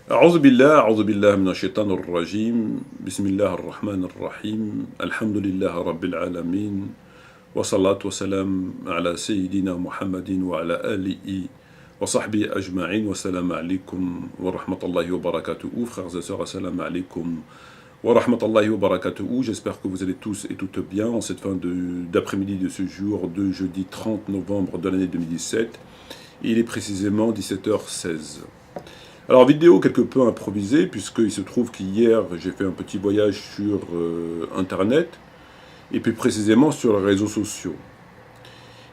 أعوذ بالله من الشيطان الرجيم بسم الله الرحمن الرحيم الحمد لله رب العالمين والصلاة والسلام على سيدنا محمد وعلى آله وصحبه أجمعين والسلام عليكم ورحمة الله وبركاته. Frères et sœurs, assalamu alaikum wa rahmatullahi wa barakatuh. J'espère que vous allez tous et toutes bien en cette fin d'après-midi de ce jour de jeudi 30 novembre de l'année 2017. Il est précisément 17h16. Alors, vidéo quelque peu improvisée, puisqu'il se trouve qu'hier, j'ai fait un petit voyage sur Internet, et plus précisément sur les réseaux sociaux.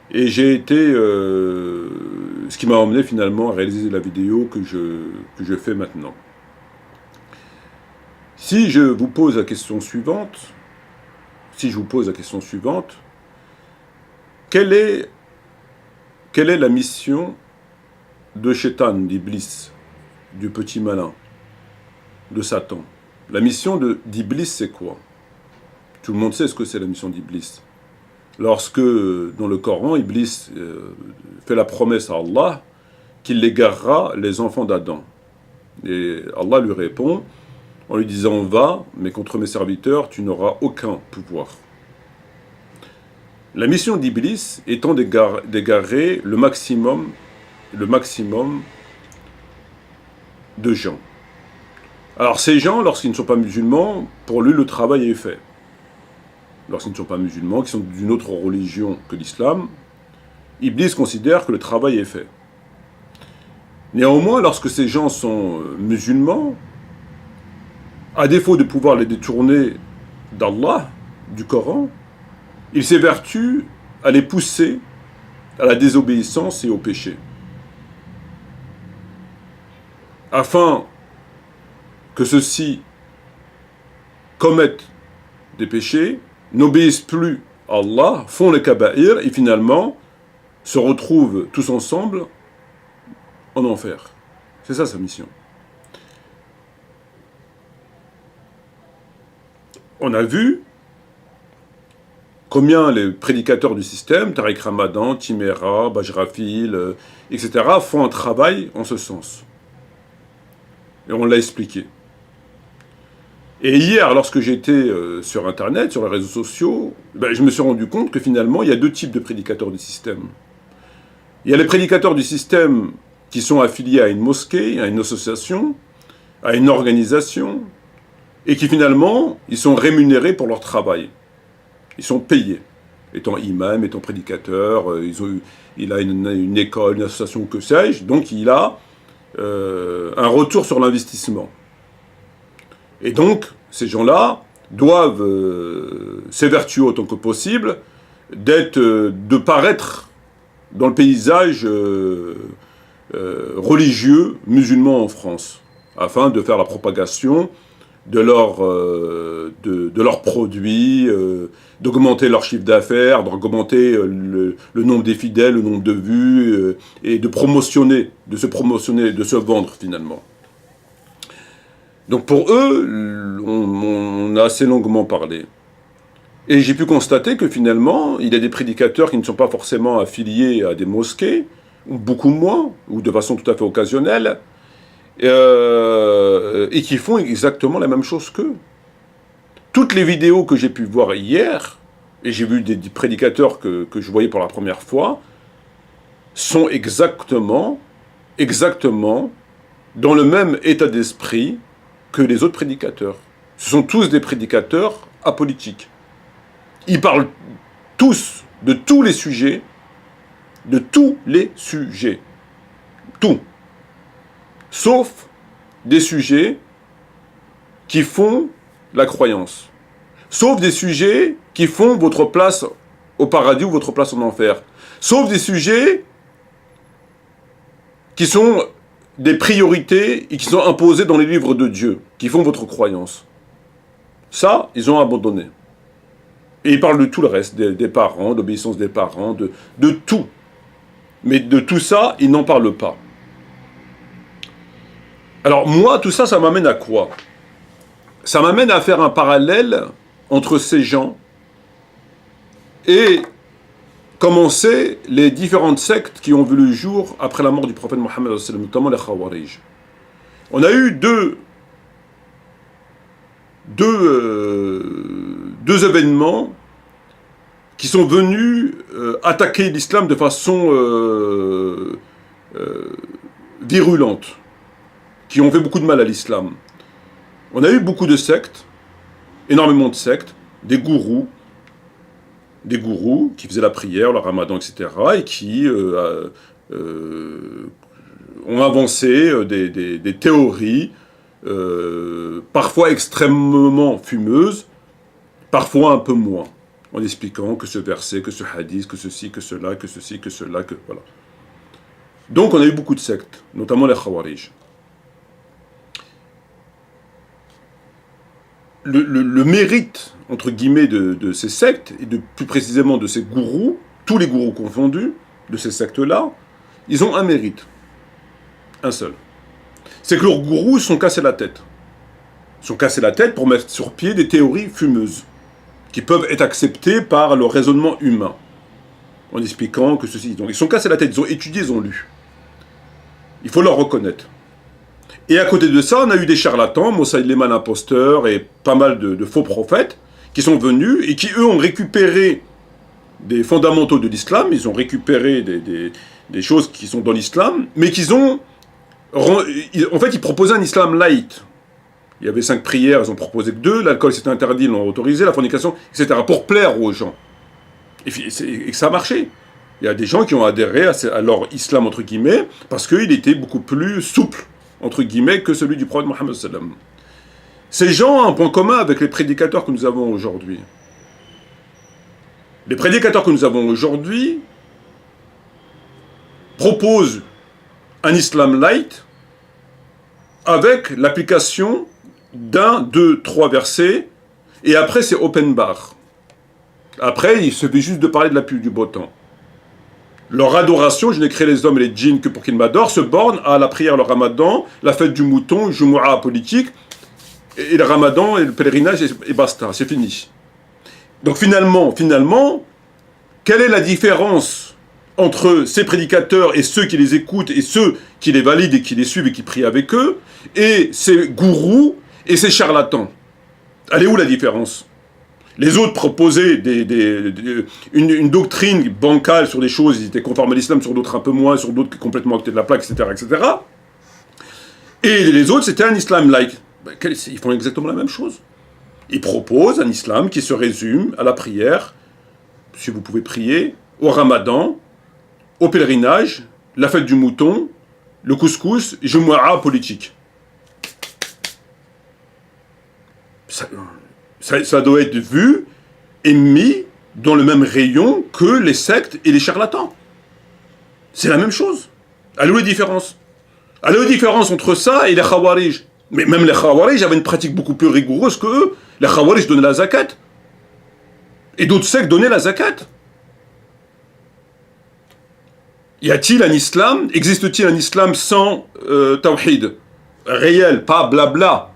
Et j'ai été... ce qui m'a emmené finalement à réaliser la vidéo que je fais maintenant. Si je vous pose la question suivante, quelle est la mission de Shaitan, d'Iblis, du petit malin, de Satan? La mission d'Iblis, c'est quoi? Tout le monde sait ce que c'est la mission d'Iblis. Lorsque, dans le Coran, Iblis fait la promesse à Allah qu'il égarera les enfants d'Adam. Et Allah lui répond en lui disant « Va, mais contre mes serviteurs, tu n'auras aucun pouvoir. » La mission d'Iblis étant d'égarer le maximum de gens. Alors ces gens, lorsqu'ils ne sont pas musulmans, pour lui le travail est fait. Lorsqu'ils ne sont pas musulmans, qui sont d'une autre religion que l'islam, Iblis considère que le travail est fait. Néanmoins, lorsque ces gens sont musulmans, à défaut de pouvoir les détourner d'Allah, du Coran, il s'évertue à les pousser à la désobéissance et au péché. Afin que ceux-ci commettent des péchés, n'obéissent plus à Allah, font les kaba'ir et finalement se retrouvent tous ensemble en enfer. C'est ça sa mission. On a vu combien les prédicateurs du système, Tariq Ramadan, Timera, Bajrafil, etc., font un travail en ce sens. Et on l'a expliqué. Et hier, lorsque j'étais sur Internet, sur les réseaux sociaux, je me suis rendu compte que finalement, il y a deux types de prédicateurs du système. Il y a les prédicateurs du système qui sont affiliés à une mosquée, à une association, à une organisation, et qui finalement, ils sont rémunérés pour leur travail. Ils sont payés. Étant imam, étant prédicateur, il a une école, une association, que sais-je, donc il a un retour sur l'investissement. Et donc, ces gens-là doivent s'évertuer autant que possible de paraître dans le paysage religieux musulman en France, afin de faire la propagation de leurs produits, d'augmenter leur chiffre d'affaires, d'augmenter le nombre des fidèles, le nombre de vues, et de se vendre finalement. Donc pour eux, on a assez longuement parlé. Et j'ai pu constater que finalement, il y a des prédicateurs qui ne sont pas forcément affiliés à des mosquées, ou beaucoup moins, ou de façon tout à fait occasionnelle, et qui font exactement la même chose qu'eux. Toutes les vidéos que j'ai pu voir hier, et j'ai vu des prédicateurs que je voyais pour la première fois, sont exactement dans le même état d'esprit que les autres prédicateurs. Ce sont tous des prédicateurs apolitiques. Ils parlent tous de tous les sujets, tout. Sauf des sujets qui font la croyance. Sauf des sujets qui font votre place au paradis ou votre place en enfer. Sauf des sujets qui sont des priorités et qui sont imposées dans les livres de Dieu, qui font votre croyance. Ça, ils ont abandonné. Et ils parlent de tout le reste, des parents, d'obéissance des parents, de tout. Mais de tout ça, ils n'en parlent pas. Alors moi, tout ça, ça m'amène à quoi? Ça m'amène à faire un parallèle entre ces gens et commencer les différentes sectes qui ont vu le jour après la mort du prophète Mohammed, notamment les Khawarij. On a eu deux événements qui sont venus attaquer l'islam de façon virulente, qui ont fait beaucoup de mal à l'islam. On a eu beaucoup de sectes, énormément de sectes, des gourous qui faisaient la prière, le ramadan, etc., et qui ont avancé des théories, parfois extrêmement fumeuses, parfois un peu moins, en expliquant que ce verset, que ce hadith, que ceci, que cela, que ceci, que cela, que voilà. Donc on a eu beaucoup de sectes, notamment les Khawarij. Le mérite, entre guillemets, de ces sectes, et plus précisément de ces gourous, tous les gourous confondus, de ces sectes-là, ils ont un mérite. Un seul. C'est que leurs gourous se sont cassés la tête. Ils se sont cassés la tête pour mettre sur pied des théories fumeuses, qui peuvent être acceptées par le raisonnement humain, en expliquant que ceci... Donc ils se sont cassés la tête, ils ont étudié, ils ont lu. Il faut leur reconnaître. Et à côté de ça, on a eu des charlatans, Moussaïlima l'imposteur et pas mal de faux prophètes, qui sont venus et qui, eux, ont récupéré des fondamentaux de l'islam, ils ont récupéré des choses qui sont dans l'islam, mais qu'ils ont... En fait, ils proposaient un islam light. Il y avait 5 prières, ils ont proposé que 2, l'alcool c'était interdit, ils l'ont autorisé, la fornication, etc., pour plaire aux gens. Et que ça a marché. Il y a des gens qui ont adhéré à leur islam, entre guillemets, parce qu'il était beaucoup plus souple, entre guillemets, que celui du prophète Mohammed sallam. Ces gens ont un point commun avec les prédicateurs que nous avons aujourd'hui. Les prédicateurs que nous avons aujourd'hui proposent un islam light avec l'application d'un, 2, 3 versets, et après c'est open bar. Après, il suffit juste de parler de la pluie du beau temps. Leur adoration, je n'ai créé les hommes et les djinns que pour qu'ils m'adorent, se borne à la prière, le ramadan, la fête du mouton, Jumu'ah politique, et le ramadan et le pèlerinage, et basta, c'est fini. Donc finalement, quelle est la différence entre ces prédicateurs et ceux qui les écoutent, et ceux qui les valident et qui les suivent et qui prient avec eux, et ces gourous et ces charlatans? Elle est où la différence? Les autres proposaient une doctrine bancale sur des choses, ils étaient conformes à l'islam, sur d'autres un peu moins, sur d'autres complètement à côté de la plaque, etc., etc. Et les autres, c'était un islam laïque. Ils font exactement la même chose. Ils proposent un islam qui se résume à la prière, si vous pouvez prier, au ramadan, au pèlerinage, la fête du mouton, le couscous, Jumu'ah politique. Ça doit être vu et mis dans le même rayon que les sectes et les charlatans. C'est la même chose. Elle est où la différence? Elle est où la différence entre ça et les Khawarij? Mais même les Khawarij avaient une pratique beaucoup plus rigoureuse que eux. Les Khawarij donnaient la zakat. Et d'autres sectes donnaient la zakat. Y a-t-il un islam? Existe-t-il un islam sans tawhid? Réel, pas blabla.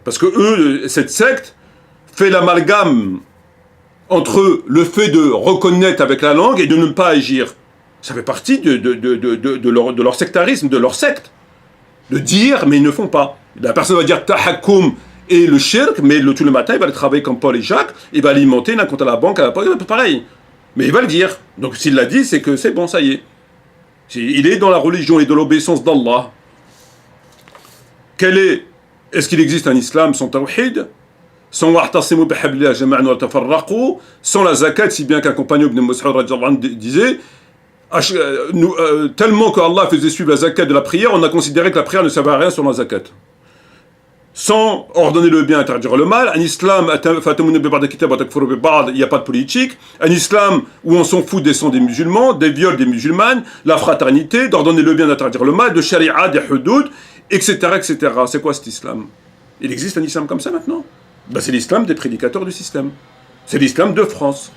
Parce que eux, cette secte, fait l'amalgame entre le fait de reconnaître avec la langue et de ne pas agir. Ça fait partie de leur sectarisme, de leur secte. De dire, mais ils ne font pas. La personne va dire tahakkum et le shirk, mais tout le matin, il va aller travailler comme Paul et Jacques, il va alimenter, il a un compte à la banque, pareil. Mais il va le dire. Donc s'il l'a dit, c'est que c'est bon, ça y est. Il est dans la religion et de l'obéissance d'Allah. Est-ce qu'il existe un islam sans tawhid? Sans la zakat, si bien qu'un compagnon Ibn Mas'ud disait tellement que Allah faisait suivre la zakat de la prière, on a considéré que la prière ne servait à rien sur la zakat. Sans ordonner le bien, interdire le mal, un islam, il n'y a pas de politique, un islam où on s'en fout des sangs des musulmans, des viols des musulmanes, la fraternité, d'ordonner le bien, d'interdire le mal, de sharia, des hudud, etc., etc. C'est quoi cet islam? Il existe un islam comme ça maintenant? Ben, c'est l'islam des prédicateurs du système. C'est l'islam de France.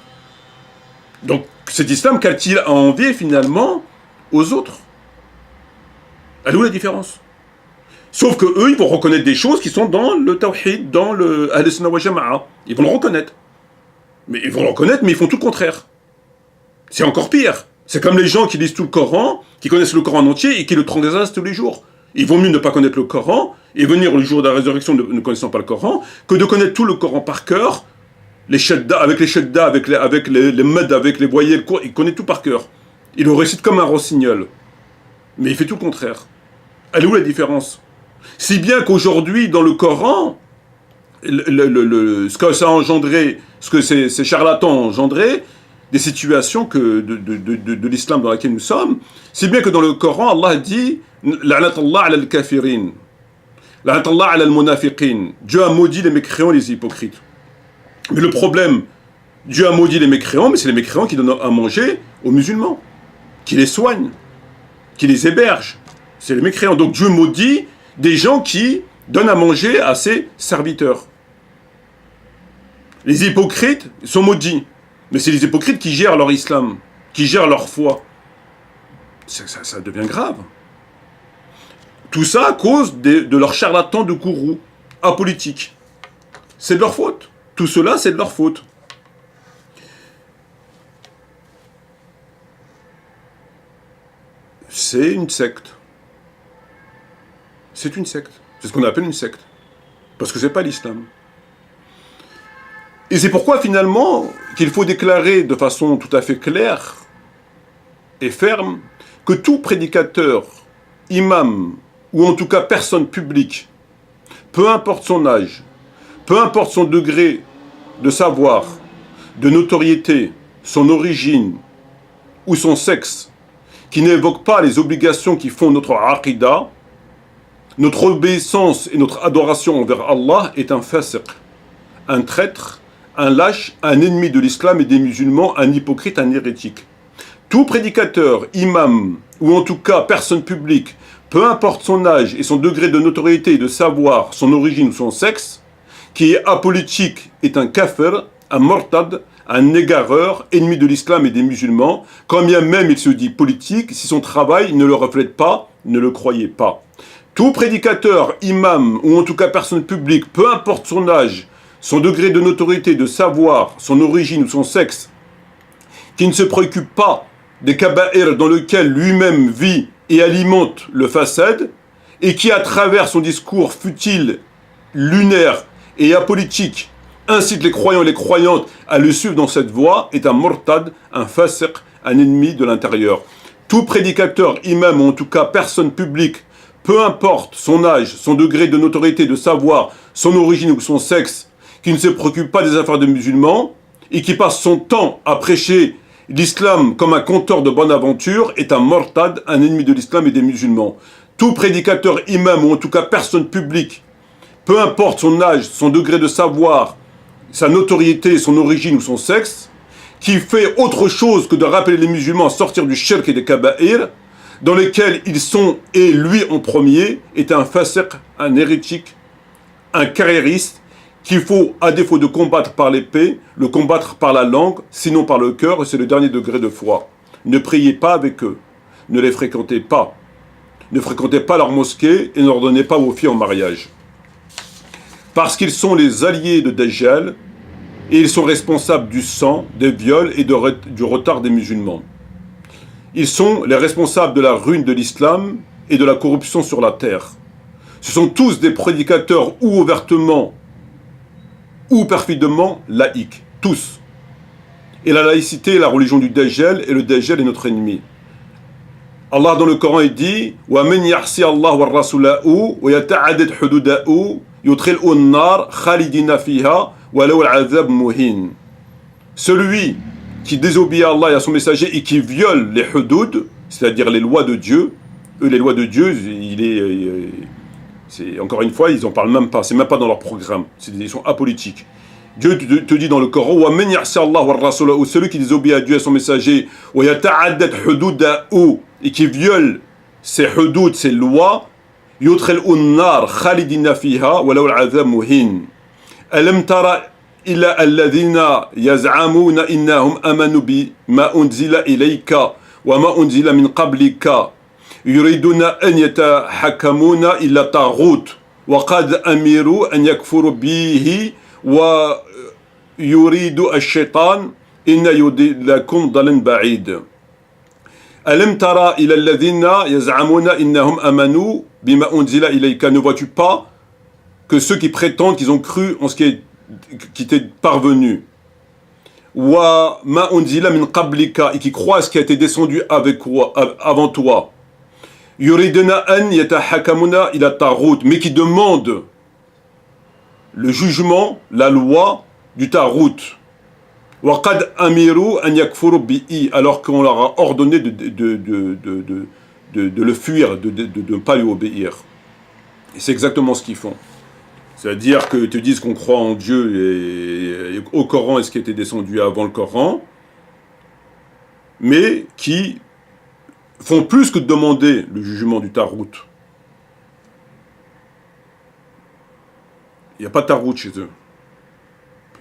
Donc, cet islam, qu'a-t-il à envier finalement aux autres? Elle est où la différence? Sauf que eux, ils vont reconnaître des choses qui sont dans le tawhid, dans le Ahl-Sunnah wa Jama'a. Ils vont le reconnaître. Mais ils vont le reconnaître, mais ils font tout le contraire. C'est encore pire. C'est comme les gens qui lisent tout le Coran, qui connaissent le Coran en entier et qui le transgressent tous les jours. Il vaut mieux ne pas connaître le Coran et venir le jour de la résurrection ne connaissant pas le Coran que de connaître tout le Coran par cœur, les shadda, avec les meds, avec les voyelles, il connaît tout par cœur. Il le récite comme un rossignol. Mais il fait tout le contraire. Elle est où la différence? Si bien qu'aujourd'hui, dans le Coran, ce que ça a engendré, ce que ces charlatans ont engendré, des situations de l'islam dans laquelle nous sommes, si bien que dans le Coran, Allah dit « La'natallah ala al-kafirin » « La'natallah ala al-munafiqin » Dieu a maudit les mécréants, les hypocrites. Mais le problème, Dieu a maudit les mécréants, mais c'est les mécréants qui donnent à manger aux musulmans, qui les soignent, qui les hébergent. C'est les mécréants. Donc Dieu maudit des gens qui donnent à manger à ses serviteurs. Les hypocrites sont maudits. Mais c'est les hypocrites qui gèrent leur islam, qui gèrent leur foi. Ça devient grave. Tout ça à cause de leurs charlatans de gourous apolitiques. C'est de leur faute. Tout cela, c'est de leur faute. C'est une secte. C'est une secte. C'est ce qu'on appelle une secte. Parce que c'est pas l'islam. Et c'est pourquoi finalement qu'il faut déclarer de façon tout à fait claire et ferme que tout prédicateur, imam, ou en tout cas personne publique, peu importe son âge, peu importe son degré de savoir, de notoriété, son origine ou son sexe, qui n'évoque pas les obligations qui font notre aqidah, notre obéissance et notre adoration envers Allah est un fasiq, un traître, un lâche, un ennemi de l'islam et des musulmans, un hypocrite, un hérétique. Tout prédicateur, imam, ou en tout cas personne publique, peu importe son âge et son degré de notoriété et de savoir, son origine ou son sexe, qui est apolitique est un kafir, un mortad, un égareur, ennemi de l'islam et des musulmans, quand bien même il se dit politique, si son travail ne le reflète pas, ne le croyez pas. Tout prédicateur, imam, ou en tout cas personne publique, peu importe son âge, son degré de notoriété, de savoir, son origine ou son sexe, qui ne se préoccupe pas des kaba'ir dans lesquels lui-même vit et alimente le fasad, et qui à travers son discours futile, lunaire et apolitique, incite les croyants et les croyantes à le suivre dans cette voie, est un mortad, un fasiq, un ennemi de l'intérieur. Tout prédicateur, imam ou en tout cas personne publique, peu importe son âge, son degré de notoriété, de savoir, son origine ou son sexe, qui ne se préoccupe pas des affaires des musulmans, et qui passe son temps à prêcher l'islam comme un conteur de bonne aventure, est un mortad, un ennemi de l'islam et des musulmans. Tout prédicateur, imam ou en tout cas personne publique, peu importe son âge, son degré de savoir, sa notoriété, son origine ou son sexe, qui fait autre chose que de rappeler les musulmans à sortir du shirk et des kaba'ir, dans lesquels ils sont, et lui en premier, est un fasiq, un hérétique, un carriériste, qu'il faut, à défaut de combattre par l'épée, le combattre par la langue, sinon par le cœur, et c'est le dernier degré de foi. Ne priez pas avec eux, ne les fréquentez pas, ne fréquentez pas leur mosquée et ne leur donnez pas vos filles en mariage. Parce qu'ils sont les alliés de Dajjal, et ils sont responsables du sang, des viols et du retard des musulmans. Ils sont les responsables de la ruine de l'islam et de la corruption sur la terre. Ce sont tous des prédicateurs ou ouvertement ou perfidement laïques, tous. Et la laïcité est la religion du Dajjal, et le Dajjal est notre ennemi. Allah dans le Coran il dit وَمَنْ يَعْصِيَ اللَّهَ وَالرَّسُولَهُ وَيَتَعَدَّدْ حُدُودَهُ يُدْخِلْهُ النَّارَ خَالِدِينَ فِيهَا وَلَوْ الْعَذَابُ مُهِينٌ. Celui qui désobéit à Allah et à son messager et qui viole les hudud, c'est-à-dire les lois de Dieu, les lois de Dieu, encore une fois, ils n'en parlent même pas, c'est même pas dans leur programme, ils sont apolitiques. Dieu te dit dans le Coran, وَمَنْ يَعْصِيَ اللَّهَ وَالرَّسُولَهُ, celui qui désobéit à Dieu et à son messager, وَيَتَعَدَّدْ حُدُودَهُ, et qui viole ses hudud, ses lois, يُدْخِلْهُ النَّارَ خَالِدِينَ فِيهَا وَلَوْ الْعَذَابُ مُهِينٌ. أَلَمْ تَرَ إِلَّا الَّذِينَ يَزْعَمُونَ إِنَّهُمْ آمَنُوا بِمَا أُنْزِلَ إِلَيْكَ وَمَا أُنْزِلَ مِنْ قَبْلِكَ يريدون أن يتحكمون إلى الطاغوت وقد أمروا أن يكفروا به ويريد الشيطان إن يضلكم ضلالا بعيدا. Alam tara ila alladhina yaz'amuna innahum amanu bima unzila ilayka. Ne vois-tu pas que ceux qui prétendent qu'ils ont cru en ce qui t'est parvenu, wa ma unzila min qablika, et qui croient à ce qui a été descendu avant toi, yuriduna an yatahakamuna ila taghut, mais qui demandent le jugement, la loi du taghut. Wa qad amiru an yakfuru bihi, alors qu'on leur a ordonné de le fuir, de ne pas lui obéir. Et c'est exactement ce qu'ils font. C'est-à-dire qu'ils te disent qu'on croit en Dieu et au Coran et ce qui était descendu avant le Coran, mais qui font plus que de demander le jugement du Tarout. Il n'y a pas de Tarout chez eux.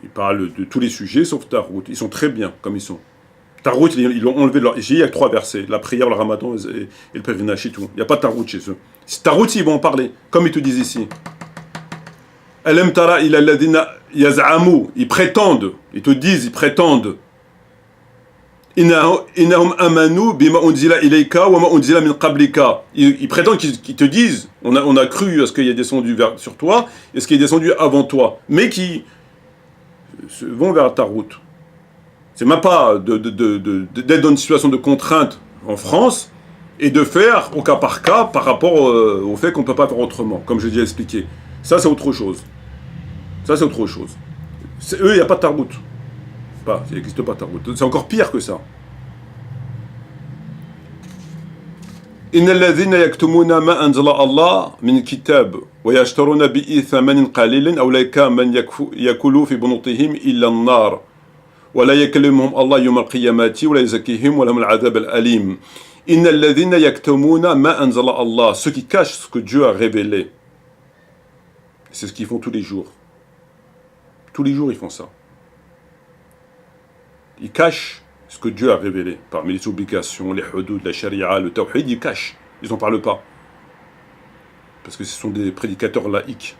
Ils parlent de tous les sujets sauf Tarout. Ils sont très bien comme ils sont. Tarout, ils l'ont enlevé de leur... Il y a que 3 versets. La prière, le ramadan et le pèlerinage et tout. Il n'y a pas de Tarout chez eux. Tarout, ils vont en parler, comme ils te disent ici. Alam tara ila alladhina yaz'amu, ils prétendent, ils te disent, ils prétendent. Innahum amanu bima unzila ilayka wa ma unzila min qablika. Ils prétendent qu'ils te disent, on a cru à ce qui est descendu sur toi et ce qui est descendu avant toi, mais qui vont vers ta route. C'est même pas d'être dans une situation de contrainte en France et de faire au cas par cas par rapport au fait qu'on ne peut pas faire autrement, comme j'ai déjà expliqué. Ça, c'est autre chose. Ça, c'est autre chose. Eux, il n'y a pas de tarout. Il n'existe pas de tarout. C'est encore pire que ça. إن الذين يكتمون ما أنزل الله من كتاب ويشترون به ثمن قليل أولئك من يأكلوا في بطونهم إلا النار ولا يكلمهم الله يوم القيامة ولا يزكيهم ولهم العذاب الأليم. إن الذين يكتمون ما أنزل الله, ceux qui cachent ce que Dieu a révélé. C'est ce qu'ils font tous les jours. Tous les jours, ils font ça. Ils cachent ce que Dieu a révélé. Parmi les obligations, les hudud, la sharia, le tawhid, ils cachent. Ils n'en parlent pas. Parce que ce sont des prédicateurs laïcs.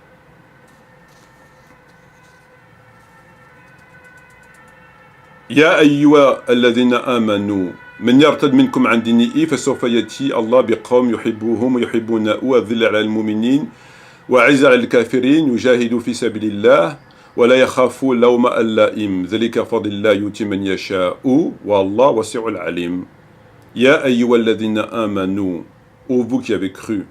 Ya ayyuha alladhina amanu, man yartad minkum an dinihi, fasawfa yati Allah biqawm yuhibbuhum wa yuhibbunahu adhilla ala al-mu'minin وعز على الكافرين يجاهدوا في سبيل الله ولا يخافوا لومة لائم ذلك فضل الله يؤتي من يشاء والله واسع عليم. يا أيها الذين آمنوا, ô vous qui avez cru,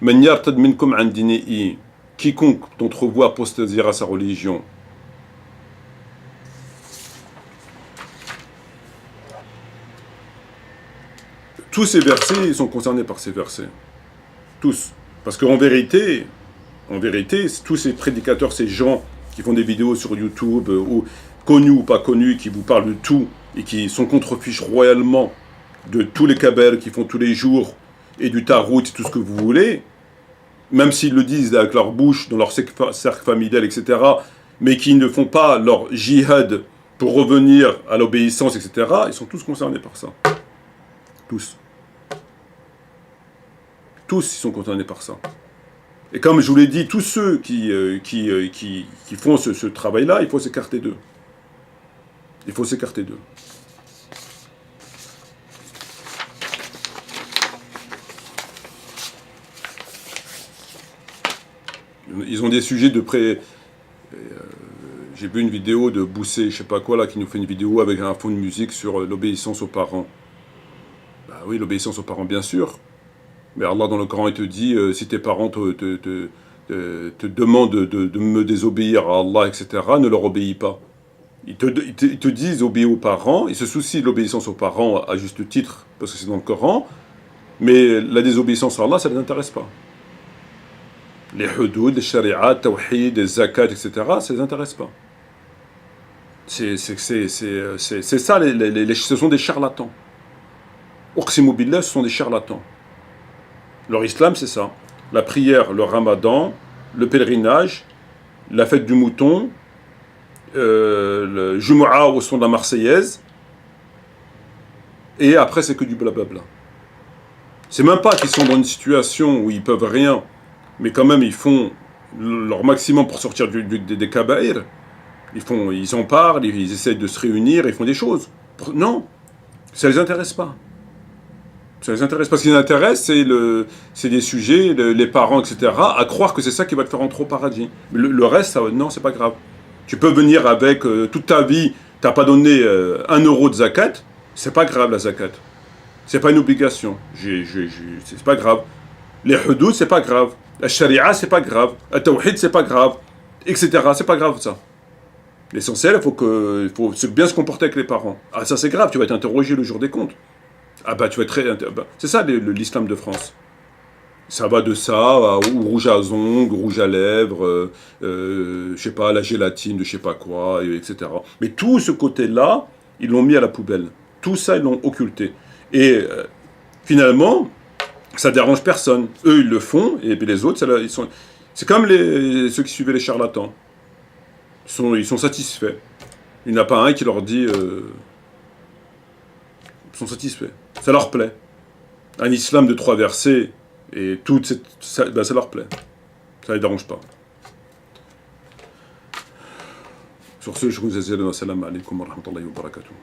من يرتد منكم عن دينه, quiconque d'entre vous apostasiera sa religion. Tous ces versets sont concernés par ces versets. Tous. Parce qu'en vérité, tous ces prédicateurs, ces gens qui font des vidéos sur YouTube, ou connus ou pas connus, qui vous parlent de tout, et qui sont contrefiches royalement de tous les kabels qu'ils font tous les jours, et du tarout, tout ce que vous voulez, même s'ils le disent avec leur bouche, dans leur cercle familial, etc., mais qui ne font pas leur jihad pour revenir à l'obéissance, etc., ils sont tous concernés par ça. Tous. Tous ils sont concernés par ça. Et comme je vous l'ai dit, tous ceux qui font ce travail-là, il faut s'écarter d'eux. Il faut s'écarter d'eux. Ils ont des sujets de près... j'ai vu une vidéo de Boussé, je sais pas quoi, là, qui nous fait une vidéo avec un fond de musique sur l'obéissance aux parents. Bah oui, l'obéissance aux parents, bien sûr. Mais Allah dans le Coran, il te dit, si tes parents te demandent de me désobéir à Allah, etc., ne leur obéis pas. Ils te disent obéis aux parents, ils se soucient de l'obéissance aux parents à juste titre, parce que c'est dans le Coran, mais la désobéissance à Allah, ça ne les intéresse pas. Les hudud, les shari'at, tawhid, les zakat, etc., ça ne les intéresse pas. C'est ça, ce sont des charlatans. Uqsimu billah, ce sont des charlatans. Leur islam, c'est ça. La prière, le ramadan, le pèlerinage, la fête du mouton, le Jumu'ah au son de la Marseillaise, et après, c'est que du blablabla. C'est même pas qu'ils sont dans une situation où ils peuvent rien, mais quand même, ils font leur maximum pour sortir des kaba'ir. Ils en parlent, ils essayent de se réunir, ils font des choses. Non, ça ne les intéresse pas. Ça les intéresse. Parce qu'ils intéressent, c'est des sujets, les parents, etc., à croire que c'est ça qui va te faire entrer au paradis. Mais le reste, ça, non, c'est pas grave. Tu peux venir avec toute ta vie, t'as pas donné 1 euro de zakat, c'est pas grave la zakat. C'est pas une obligation. C'est pas grave. Les hudud, c'est pas grave. La sharia, c'est pas grave. Le tawhid, c'est pas grave. Etc. C'est pas grave ça. L'essentiel, il faut bien se comporter avec les parents. Ah, ça c'est grave, tu vas être interrogé le jour des comptes. Ah bah tu vas être c'est ça l'islam de France. Ça va de ça au rouge à ongles, rouge à lèvres, je sais pas, la gélatine de je sais pas quoi, etc. Mais tout ce côté-là, ils l'ont mis à la poubelle. Tout ça, ils l'ont occulté. Et finalement, ça dérange personne. Eux, ils le font, et puis les autres, c'est comme ceux qui suivaient les charlatans. Ils sont satisfaits. Il n'y en a pas un qui leur dit... ils sont satisfaits. Ça leur plaît. Un islam de 3 versets, et ça leur plaît. Ça ne les dérange pas. Sur ce, je vous assalamu alaikum wa rahmatullahi wa barakatuh.